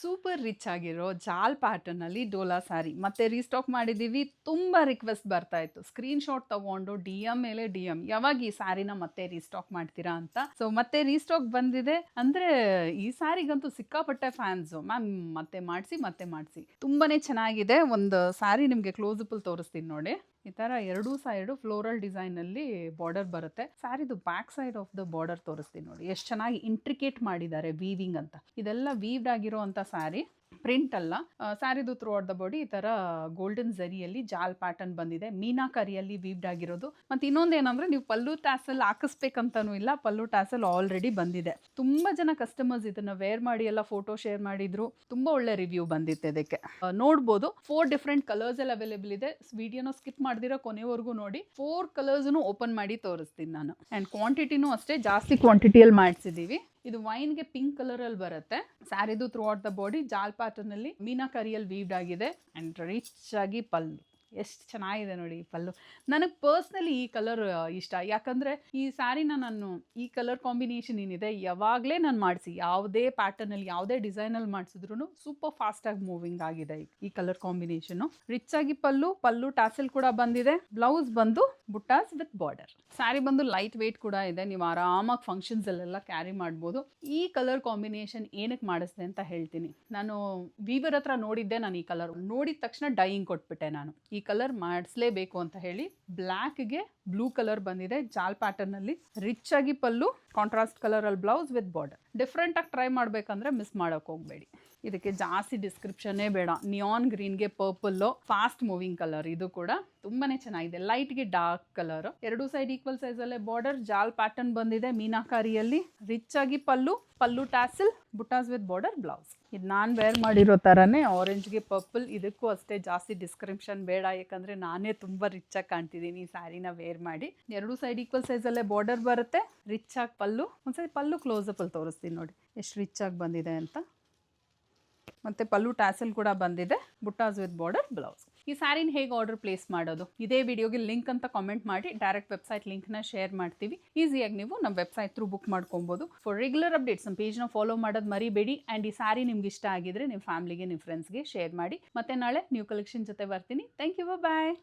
Super rich ಆಗಿರೋ ಜಾಲ್ pattern ಅಲ್ಲಿ ಡೋಲಾ ಸ್ಯಾರಿ ಮತ್ತೆ ರೀಸ್ಟಾಕ್ ಮಾಡಿದೀವಿ. ತುಂಬಾ ರಿಕ್ವೆಸ್ಟ್ ಬರ್ತಾ ಇತ್ತು, ಸ್ಕ್ರೀನ್ ಶಾಟ್ ತಗೊಂಡು DM ಮೇಲೆ DM ಯಾವಾಗ ಈ ಸ್ಯಾರಿನ ಮತ್ತೆ ರೀಸ್ಟಾಕ್ ಮಾಡ್ತೀರಾ ಅಂತ. ಸೊ ಮತ್ತೆ ರೀಸ್ಟಾಕ್ ಬಂದಿದೆ ಅಂದ್ರೆ ಈ ಸ್ಯಾರಿಗಂತೂ ಸಿಕ್ಕಾಪಟ್ಟೆ ಫ್ಯಾನ್ಸ್. ಮ್ಯಾಮ್ ಮತ್ತೆ ಮಾಡಿಸಿ ತುಂಬಾನೇ ಚೆನ್ನಾಗಿದೆ. ಒಂದು ಸ್ಯಾರಿ ನಿಮ್ಗೆ ಕ್ಲೋಸ್ ಅಪ್ ಅಲ್ಲಿ ತೋರಿಸ್ತೀನಿ ನೋಡಿ. ಈ ತರ ಎರಡೂ ಸೈಡ್ ಫ್ಲೋರಲ್ ಡಿಸೈನ್ ಅಲ್ಲಿ ಬಾರ್ಡರ್ ಬರುತ್ತೆ. ಸ್ಯಾರಿದು back side of the border ತೋರಿಸ್ತೀನಿ ನೋಡಿ, ಎಷ್ಟು ಚೆನ್ನಾಗಿ ಇಂಟ್ರಿಕೇಟ್ ಮಾಡಿದ್ದಾರೆ ವೀವಿಂಗ್ ಅಂತ. ಇದೆಲ್ಲ ವೀವ್ಡ್ ಆಗಿರೋ ಅಂತ ಸ್ಯಾರಿ, ಪ್ರಿಂಟ್ ಅಲ್ಲ. ಸ್ಯಾರಿದು ಥ್ರೂ ಔಟ್ ದ ಬಾಡಿ ಈ ತರ ಗೋಲ್ಡನ್ ಝರಿಯಲ್ಲಿ ಜಾಲ್ ಪ್ಯಾಟರ್ನ್ ಬಂದಿದೆ, ಮೀನಾಕರಿಯಲ್ಲಿ ವೀವ್ಡ್ ಆಗಿರೋದು. ಮತ್ತೆ ಇನ್ನೊಂದೇನಂದ್ರೆ ನೀವು ಪಲ್ಲು ಟ್ಯಾಸಲ್ ಹಾಕಿಸ್ಬೇಕಂತನೂ ಇಲ್ಲ, ಪಲ್ಲು ಟ್ಯಾಸಲ್ ಆಲ್ರೆಡಿ ಬಂದಿದೆ. ತುಂಬಾ ಜನ ಕಸ್ಟಮರ್ಸ್ ಇದನ್ನ ವೇರ್ ಮಾಡಿ ಎಲ್ಲ ಫೋಟೋ ಶೇರ್ ಮಾಡಿದ್ರು, ತುಂಬಾ ಒಳ್ಳೆ ರಿವ್ಯೂ ಬಂದಿತ್ತು ಇದಕ್ಕೆ. ನೋಡ್ಬೋದು 4 ಡಿಫ್ರೆಂಟ್ ಕಲರ್ಸ್ ಅಲ್ಲಿ ಅವೈಲೇಬಲ್ ಇದೆ. ವಿಡಿಯೋನ ಸ್ಕಿಪ್ ಮಾಡ್ದಿರೋ ಕೊನೆವರೆಗೂ ನೋಡಿ. 4 ಕಲರ್ಸ್ನು ಓಪನ್ ಮಾಡಿ ತೋರಿಸ್ತೀನಿ ನಾನು. ಅಂಡ್ ಕ್ವಾಂಟಿಟಿನೂ ಅಷ್ಟೇ ಜಾಸ್ತಿ ಕ್ವಾಂಟಿಟಿಯಲ್ಲಿ ಮಾಡಿಸಿದೀವಿ. ಇದು ವೈನ್ಗೆ ಪಿಂಕ್ ಕಲರ್ ಅಲ್ಲಿ ಬರುತ್ತೆ. ಸ್ಯಾರಿದು ಥ್ರೂ ಔಟ್ ದ ಬಾಡಿ ಜಾಲ್ ಪ್ಯಾಟರ್ನ್ ಅಲ್ಲಿ ಮೀನಾಕರಿಯಲ್ಲಿ ವೀವ್ಡ್ ಆಗಿದೆ ಅಂಡ್ ರಿಚ್ ಆಗಿ ಪಲ್ಲು. ಎಷ್ಟು ಚೆನ್ನಾಗಿದೆ ನೋಡಿ ಈ ಪಲ್ಲು. ನನಗೆ ಪರ್ಸ್ನಲಿ ಈ ಕಲರ್ ಇಷ್ಟ, ಯಾಕಂದ್ರೆ ಈ ಸ್ಯಾರಿನ ನಾನು ಈ ಕಲರ್ ಕಾಂಬಿನೇಷನ್ ಏನಿದೆ ಯಾವಾಗಲೇ ನಾನು ಮಾಡಿಸಿ ಯಾವುದೇ ಪ್ಯಾಟರ್ನ್ ಅಲ್ಲಿ ಯಾವುದೇ ಡಿಸೈನ್ ಅಲ್ಲಿ ಮಾಡಿಸಿದ್ರು ಸೂಪರ್ ಫಾಸ್ಟ್ ಆಗಿ ಮೂವಿಂಗ್ ಆಗಿದೆ ಈ ಕಲರ್ ಕಾಂಬಿನೇಷನ್. ರಿಚ್ ಆಗಿ ಪಲ್ಲು ಟ್ಯಾಸಲ್ ಕೂಡ ಬಂದಿದೆ. ಬ್ಲೌಸ್ ಬಂದು ಬುಟ್ಟಾಸ್ ವಿತ್ ಬಾರ್ಡರ್. ಸ್ಯಾರಿ ಬಂದು ಲೈಟ್ ವೇಟ್ ಕೂಡ ಇದೆ, ನೀವು ಆರಾಮಾಗಿ ಫಂಕ್ಷನ್ಸ್ ಅಲ್ಲೆಲ್ಲ ಕ್ಯಾರಿ ಮಾಡ್ಬೋದು. ಈ ಕಲರ್ ಕಾಂಬಿನೇಷನ್ ಏನಕ್ಕೆ ಮಾಡಿಸಿದೆ ಅಂತ ಹೇಳ್ತೀನಿ. ನಾನು ವೀವರ್ ಹತ್ರ ನೋಡಿದ್ದೆ, ನಾನು ಈ ಕಲರ್ ನೋಡಿದ ತಕ್ಷಣ ಡೈಯಿಂಗ್ ಕೊಟ್ಬಿಟ್ಟೆ ನಾನು. ಈ ಕಲರ್ ಮಾಡಿಸ್ಲೇಬೇಕು ಅಂತ ಹೇಳಿ ಬ್ಲ್ಯಾಕ್ಗೆ ಬ್ಲೂ ಕಲರ್ ಬಂದಿದೆ ಜಾಲ್ ಪ್ಯಾಟರ್ನ್ ಅಲ್ಲಿ. ರಿಚ್ ಆಗಿ ಪಲ್ಲು, ಕಾಂಟ್ರಾಸ್ಟ್ ಕಲರ್ ಅಲ್ಲಿ ಬ್ಲೌಸ್ ವಿತ್ ಬಾರ್ಡರ್. ಡಿಫ್ರೆಂಟ್ ಆಗಿ ಟ್ರೈ ಮಾಡ್ಬೇಕಂದ್ರೆ ಮಿಸ್ ಮಾಡಕ್ ಹೋಗ್ಬೇಡಿ. ಇದಕ್ಕೆ ಜಾಸ್ತಿ ಡಿಸ್ಕ್ರಿಪ್ಷನ್ನೇ ಬೇಡ. ನಿಯಾನ್ ಗ್ರೀನ್ಗೆ ಪರ್ಪಲ್ಲು, ಫಾಸ್ಟ್ ಮೂವಿಂಗ್ ಕಲರ್. ಇದು ಕೂಡ ತುಂಬಾನೇ ಚೆನ್ನಾಗಿದೆ. ಲೈಟ್ಗೆ ಡಾರ್ಕ್ ಕಲರ್, ಎರಡೂ ಸೈಡ್ ಈಕ್ವಲ್ ಸೈಜ್ ಅಲ್ಲೇ ಬಾರ್ಡರ್, ಜಾಲ್ ಪ್ಯಾಟರ್ನ್ ಬಂದಿದೆ ಮೀನಾಕಾರಿಯಲ್ಲಿ. ರಿಚ್ ಆಗಿ ಪಲ್ಲು ಟ್ಯಾಸಲ್, ಬುಟಾಸ್ ವಿತ್ ಬಾರ್ಡರ್, ಬ್ಲೌಸ್. ಇದು ನಾನು ವೇರ್ ಮಾಡಿರೋ ಥರನೇ ಆರೆಂಜ್ಗೆ ಪರ್ಪಲ್. ಇದಕ್ಕೂ ಅಷ್ಟೇ ಜಾಸ್ತಿ ಡಿಸ್ಕ್ರಿಪ್ಷನ್ ಬೇಡ, ಯಾಕಂದರೆ ನಾನೇ ತುಂಬ ರಿಚ್ ಆಗಿ ಕಾಣ್ತಿದ್ದೀನಿ ಈ ಸ್ಯಾರಿನ ವೇರ್ ಮಾಡಿ. ಎರಡೂ ಸೈಡ್ ಈಕ್ವಲ್ ಸೈಜಲ್ಲೇ ಬಾರ್ಡರ್ ಬರುತ್ತೆ. ರಿಚ್ ಆಗಿ ಪಲ್ಲು. ಒಂದ್ಸರಿ ಪಲ್ಲು ಕ್ಲೋಸ್ ಅಪ್ ಅಲ್ಲಿ ತೋರಿಸ್ತೀನಿ ನೋಡಿ ಎಷ್ಟು ರಿಚ್ ಆಗಿ ಬಂದಿದೆ ಅಂತ. ಮತ್ತೆ ಪಲ್ಲು ಟ್ಯಾಸಲ್ ಕೂಡ ಬಂದಿದೆ, ಬುಟ್ಟಾಸ್ ವಿತ್ ಬಾರ್ಡರ್, ಬ್ಲೌಸ್. ಈ ಸ್ಯಾರಿನ ಹೇಗೆ ಆರ್ಡರ್ ಪ್ಲೇಸ್ ಮಾಡೋದು? ಇದೇ ವಿಡಿಯೋಗೆ ಲಿಂಕ್ ಅಂತ ಕಾಮೆಂಟ್ ಮಾಡಿ, ಡೈರೆಕ್ಟ್ ವೆಬ್ಸೈಟ್ ಲಿಂಕ್ನ ಶೇರ್ ಮಾಡ್ತೀವಿ. ಈಸಿಯಾಗಿ ನೀವು ನಮ್ಮ ವೆಬ್ಸೈಟ್ ಥ್ರೂ ಬುಕ್ ಮಾಡ್ಕೊಬೋದು. ಫಾರ್ ರೆಗ್ಯುಲರ್ ಅಪ್ಡೇಟ್ಸ್ ನಮ್ಮ ಪೇಜ್ನ ಫಾಲೋ ಮಾಡೋದು ಮರಿಬೇಡಿ. ಆ್ಯಂಡ್ ಈ ಸ್ಯಾರಿ ನಿಮ್ಗೆ ಇಷ್ಟ ಆಗಿದ್ರೆ ನಿಮ್ಮ ಫ್ಯಾಮಿಲಿಗೆ, ನಿಮ್ಮ ಫ್ರೆಂಡ್ಸ್ಗೆ ಶೇರ್ ಮಾಡಿ. ಮತ್ತೆ ನಾಳೆ ನ್ಯೂ ಕಲೆಕ್ಷನ್ ಜೊತೆ ಬರ್ತೀನಿ. Thank you, bye.